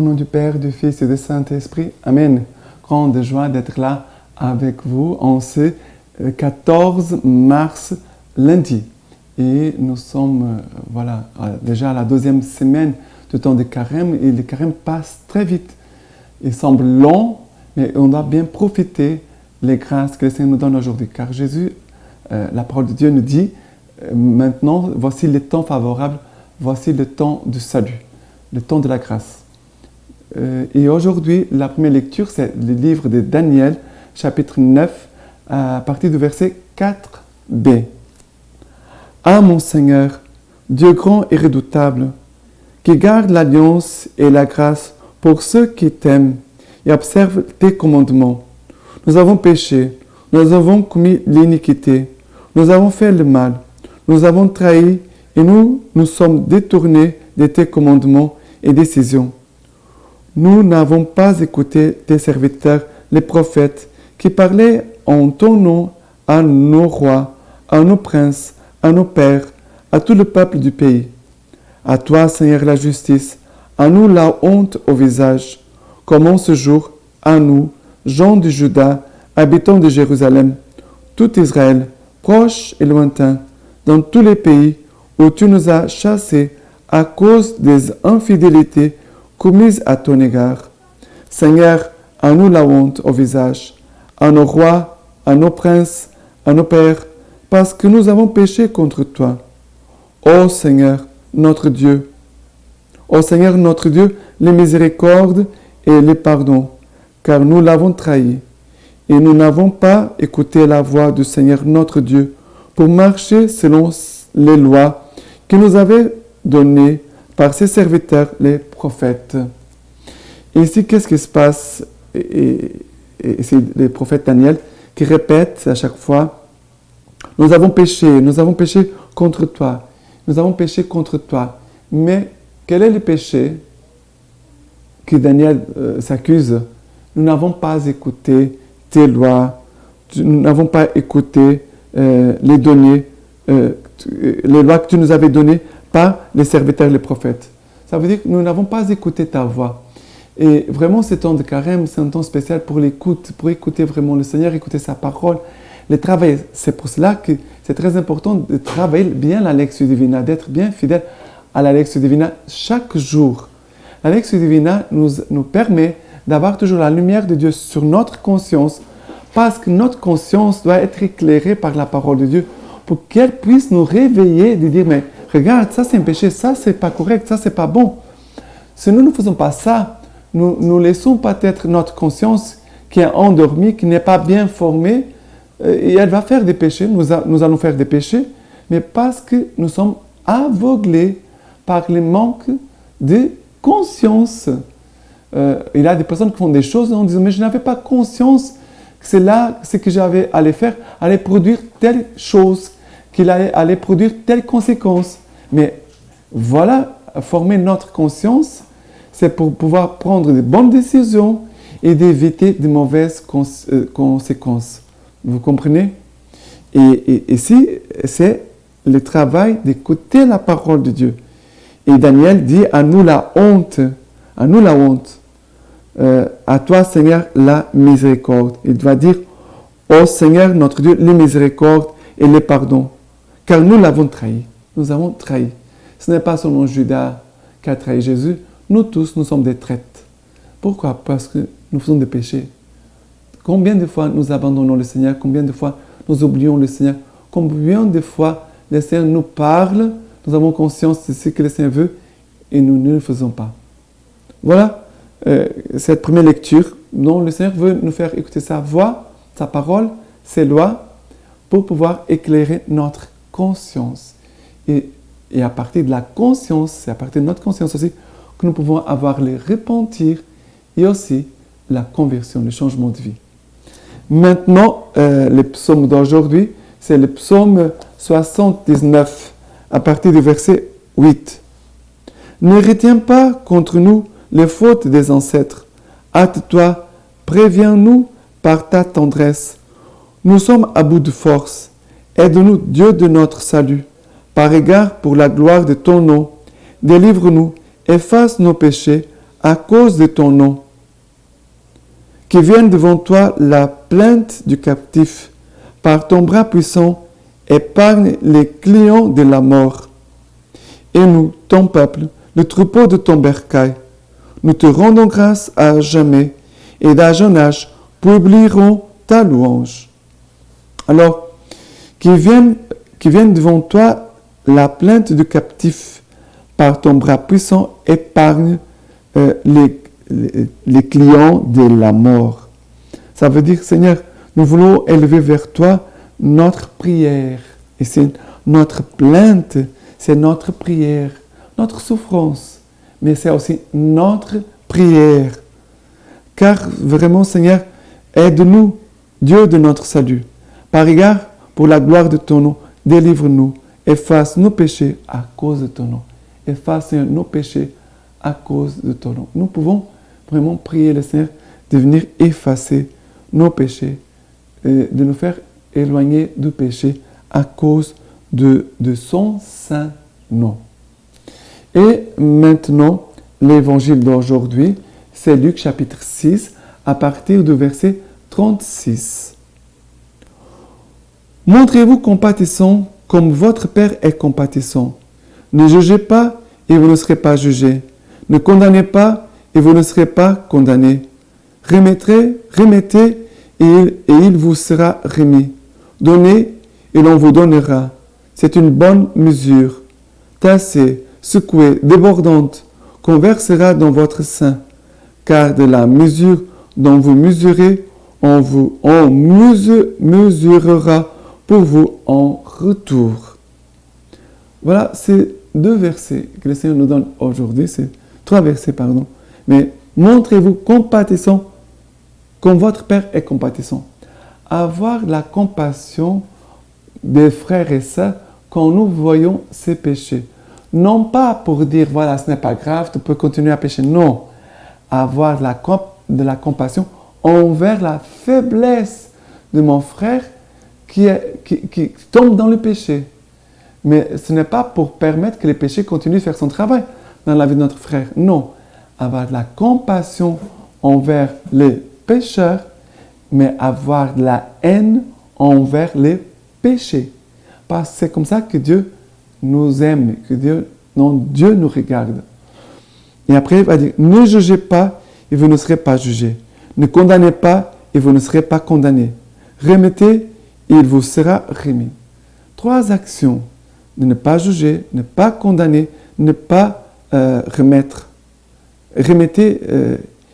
Au nom du Père, du Fils et du Saint-Esprit. Amen. Grande joie d'être là avec vous en ce 14 mars, lundi. Et nous sommes déjà à la deuxième semaine du temps de carême. Et le carême passe très vite. Il semble long, mais on doit bien profiter des grâces que le Seigneur nous donne aujourd'hui. Car Jésus, la parole de Dieu nous dit, maintenant, voici le temps favorable, voici le temps du salut, le temps de la grâce. Et aujourd'hui, la première lecture, c'est le livre de Daniel, chapitre 9, à partir du verset 4b. « Ah, mon Seigneur, Dieu grand et redoutable, qui garde l'alliance et la grâce pour ceux qui t'aiment et observent tes commandements. Nous avons péché, nous avons commis l'iniquité, nous avons fait le mal, nous avons trahi et nous sommes détournés de tes commandements et décisions. Nous n'avons pas écouté tes serviteurs, les prophètes, qui parlaient en ton nom à nos rois, à nos princes, à nos pères, à tout le peuple du pays. À toi, Seigneur, la justice, à nous la honte au visage, comme en ce jour, à nous, gens de Juda, habitants de Jérusalem, tout Israël, proche et lointain, dans tous les pays où tu nous as chassés à cause des infidélités commises à ton égard. Seigneur, à nous la honte au visage, à nos rois, à nos princes, à nos pères, parce que nous avons péché contre toi. Ô Seigneur, notre Dieu, les miséricordes et les pardons, car nous l'avons trahi, et nous n'avons pas écouté la voix du Seigneur notre Dieu pour marcher selon les lois qu'il nous avait données par ses serviteurs, les prophètes. Et ici, qu'est-ce qui se passe? Et c'est le prophète Daniel qui répète à chaque fois, nous avons péché contre toi, nous avons péché contre toi. Mais quel est le péché que Daniel s'accuse? Nous n'avons pas écouté tes lois, nous n'avons pas écouté les lois que tu nous avais données par les serviteurs et les prophètes. Ça veut dire que nous n'avons pas écouté ta voix. Et vraiment, ce temps de carême, c'est un temps spécial pour l'écoute, pour écouter vraiment le Seigneur, écouter sa parole, le travail. C'est pour cela que c'est très important de travailler bien la Lectio Divina, d'être bien fidèle à la Lectio Divina chaque jour. La Lectio Divina nous permet d'avoir toujours la lumière de Dieu sur notre conscience, parce que notre conscience doit être éclairée par la parole de Dieu pour qu'elle puisse nous réveiller, de dire, mais regarde, ça c'est un péché, ça c'est pas correct, ça c'est pas bon. Si nous ne faisons pas ça, nous laissons peut-être notre conscience qui est endormie, qui n'est pas bien formée, et elle va faire des péchés, nous allons faire des péchés, mais parce que nous sommes aveuglés par le manque de conscience. Il y a des personnes qui font des choses en disant, mais je n'avais pas conscience que c'est là ce que j'avais à aller faire, aller produire telle chose, qu'il allait produire telle conséquence. Mais voilà, former notre conscience, c'est pour pouvoir prendre de bonnes décisions et d'éviter de mauvaises conséquences. Vous comprenez? Et ici, c'est le travail d'écouter la parole de Dieu. Et Daniel dit, à nous la honte, à toi, Seigneur, la miséricorde. Il doit dire, ô Seigneur, notre Dieu, les miséricordes et les pardons, car nous l'avons trahi. Nous avons trahi. Ce n'est pas seulement Judas qui a trahi Jésus. Nous tous, nous sommes des traîtres. Pourquoi? Parce que nous faisons des péchés. Combien de fois nous abandonnons le Seigneur? Combien de fois nous oublions le Seigneur? Combien de fois le Seigneur nous parle? Nous avons conscience de ce que le Seigneur veut et nous ne le faisons pas. Voilà cette première lecture dont le Seigneur veut nous faire écouter sa voix, sa parole, ses lois, pour pouvoir éclairer notre conscience. Et à partir de la conscience, c'est à partir de notre conscience aussi, que nous pouvons avoir le repentir et aussi la conversion, le changement de vie. Maintenant, le psaume d'aujourd'hui, c'est le psaume 79, à partir du verset 8. « Ne retiens pas contre nous les fautes des ancêtres. Hâte-toi, préviens-nous par ta tendresse. Nous sommes à bout de force. Aide-nous, Dieu de notre salut. Par égard pour la gloire de ton nom, délivre-nous, efface nos péchés, à cause de ton nom. Que vienne devant toi la plainte du captif. Par ton bras puissant, épargne les clients de la mort. Et nous, ton peuple, le troupeau de ton bercail, nous te rendons grâce à jamais, et d'âge en âge publierons ta louange. Alors, qu'il vienne devant toi la plainte du captif. Par ton bras puissant, épargne les clients de la mort. Ça veut dire, Seigneur, nous voulons élever vers toi notre prière. Et c'est notre plainte, c'est notre prière, notre souffrance. Mais c'est aussi notre prière. Car vraiment, Seigneur, aide-nous, Dieu de notre salut. Par égard, pour la gloire de ton nom, délivre-nous. Efface nos péchés à cause de ton nom. Efface, Seigneur, nos péchés à cause de ton nom. Nous pouvons vraiment prier le Seigneur de venir effacer nos péchés, de nous faire éloigner du péché à cause de son saint nom. Et maintenant, l'évangile d'aujourd'hui, c'est Luc chapitre 6, à partir du verset 36. Montrez-vous compatissant comme votre Père est compatissant. Ne jugez pas et vous ne serez pas jugés. Ne condamnez pas et vous ne serez pas condamnés. Remettez et il vous sera remis. Donnez et l'on vous donnera. C'est une bonne mesure, tassée, secouée, débordante, qu'on versera dans votre sein. Car de la mesure dont vous mesurez, on mesurera pour vous en retour. Voilà, c'est 2 versets que le Seigneur nous donne aujourd'hui. C'est 3 versets, pardon. Mais montrez-vous compatissant comme votre Père est compatissant. Avoir la compassion des frères et sœurs quand nous voyons ces péchés. Non pas pour dire, voilà, ce n'est pas grave, tu peux continuer à pécher. Non. Avoir de la compassion envers la faiblesse de mon frère qui tombe dans le péché. Mais ce n'est pas pour permettre que le péché continue de faire son travail dans la vie de notre frère. Non. Avoir de la compassion envers les pécheurs, mais avoir de la haine envers les péchés. Parce que c'est comme ça que Dieu nous aime, que Dieu nous regarde. Et après, il va dire, ne jugez pas et vous ne serez pas jugés. Ne condamnez pas et vous ne serez pas condamnés. Remettez et il vous sera remis. 3 actions. De ne pas juger, ne pas condamner, ne pas remettre. Remettez,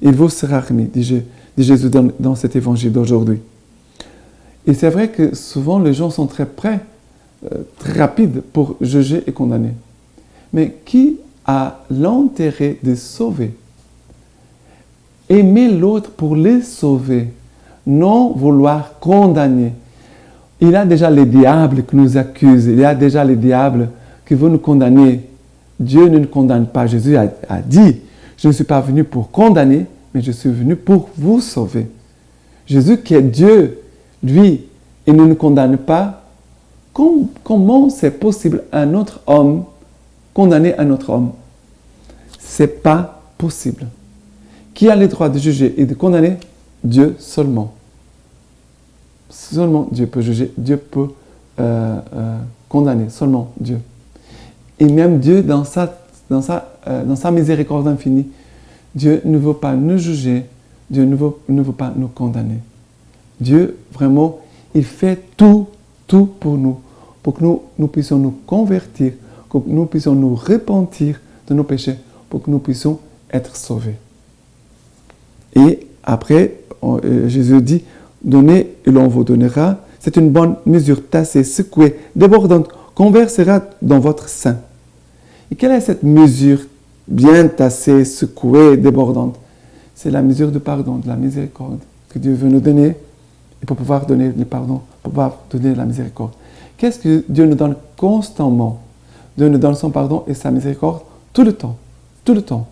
il vous sera remis, dit Jésus dans cet évangile d'aujourd'hui. Et c'est vrai que souvent les gens sont très prêts, très rapides pour juger et condamner. Mais qui a l'intérêt de sauver? Aimer l'autre pour les sauver, non vouloir condamner. Il y a déjà les diables qui nous accusent, il y a déjà les diables qui veulent nous condamner. Dieu ne nous condamne pas. Jésus a dit, je ne suis pas venu pour condamner, mais je suis venu pour vous sauver. Jésus qui est Dieu, lui, il ne nous condamne pas. Comment c'est possible un autre homme condamner un autre homme? C'est pas possible. Qui a le droit de juger et de condamner? Dieu seulement. Seulement Dieu peut juger, Dieu peut condamner, seulement Dieu. Et même Dieu, dans sa miséricorde infinie, Dieu ne veut pas nous juger, Dieu ne veut pas nous condamner. Dieu, vraiment, il fait tout pour que nous puissions nous convertir, que nous puissions nous repentir de nos péchés, pour que nous puissions être sauvés. Et après, Jésus dit, donnez et l'on vous donnera. C'est une bonne mesure, tassée, secouée, débordante, qu'on versera dans votre sein. Et quelle est cette mesure bien tassée, secouée, débordante? C'est la mesure de pardon, de la miséricorde que Dieu veut nous donner. Et pour pouvoir donner le pardon, pour pouvoir donner la miséricorde. Qu'est-ce que Dieu nous donne constamment? Dieu nous donne son pardon et sa miséricorde tout le temps. Tout le temps.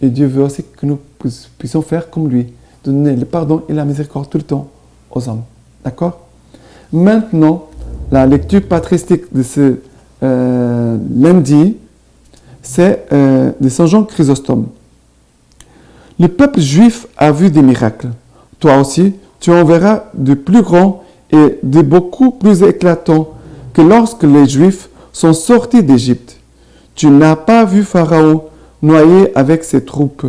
Et Dieu veut aussi que nous puissions faire comme lui. Donner le pardon et la miséricorde tout le temps aux hommes. D'accord? Maintenant, la lecture patristique de ce lundi, c'est de Saint Jean Chrysostome. Le peuple juif a vu des miracles. Toi aussi, tu en verras de plus grands et de beaucoup plus éclatants que lorsque les Juifs sont sortis d'Égypte. Tu n'as pas vu Pharaon noyé avec ses troupes,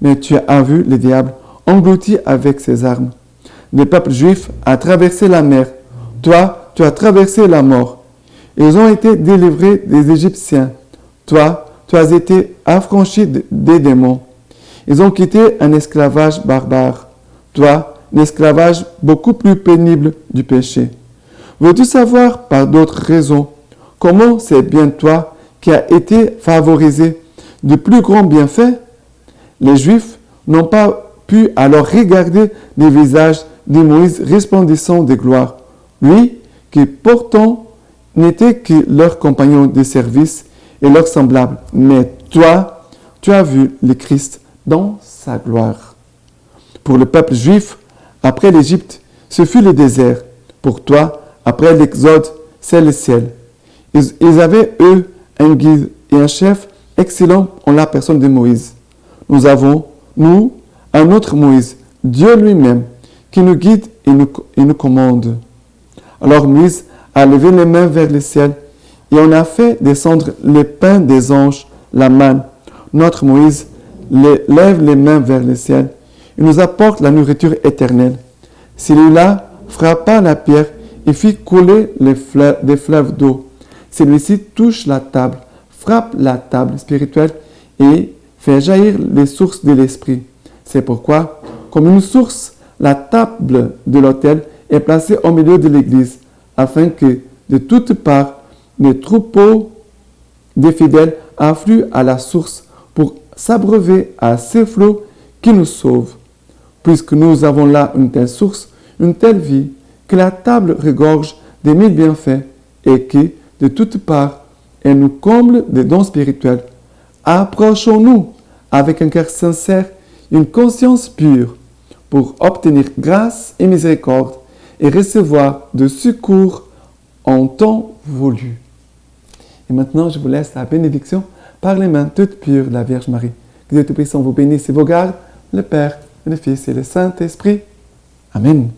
mais tu as vu le diable englouti avec ses armes. Le peuple juif a traversé la mer. Toi, tu as traversé la mort. Ils ont été délivrés des Égyptiens. Toi, tu as été affranchi des démons. Ils ont quitté un esclavage barbare. Toi, un esclavage beaucoup plus pénible du péché. Veux-tu savoir par d'autres raisons comment c'est bien toi qui as été favorisé de plus grands bienfaits? Les Juifs n'ont pas pu alors regarder les visages de Moïse resplendissant de gloire, lui qui pourtant n'était que leur compagnon de service et leur semblable. Mais toi, tu as vu le Christ dans sa gloire. Pour le peuple juif, après l'Égypte, ce fut le désert. Pour toi, après l'Exode, c'est le ciel. Ils avaient, eux, un guide et un chef excellent en la personne de Moïse. Nous avons, nous, un autre Moïse, Dieu lui-même, qui nous guide et nous commande. Alors Moïse a levé les mains vers le ciel et on a fait descendre les pains des anges, la manne. Notre Moïse lève les mains vers le ciel et nous apporte la nourriture éternelle. Celui-là frappa la pierre et fit couler des fleuves d'eau. Celui-ci touche la table, frappe la table spirituelle et fait jaillir les sources de l'esprit. C'est pourquoi, comme une source, la table de l'autel est placée au milieu de l'église, afin que, de toutes parts, les troupeaux des fidèles affluent à la source pour s'abreuver à ces flots qui nous sauvent. Puisque nous avons là une telle source, une telle vie, que la table regorge des 1000 bienfaits et qui, de toutes parts, elle nous comble des dons spirituels. Approchons-nous avec un cœur sincère et une conscience pure pour obtenir grâce et miséricorde et recevoir de secours en temps voulu. Et maintenant, je vous laisse la bénédiction par les mains toutes pures de la Vierge Marie. Que Dieu Tout-Puissant vous bénisse et vous garde, le Père, le Fils et le Saint-Esprit. Amen.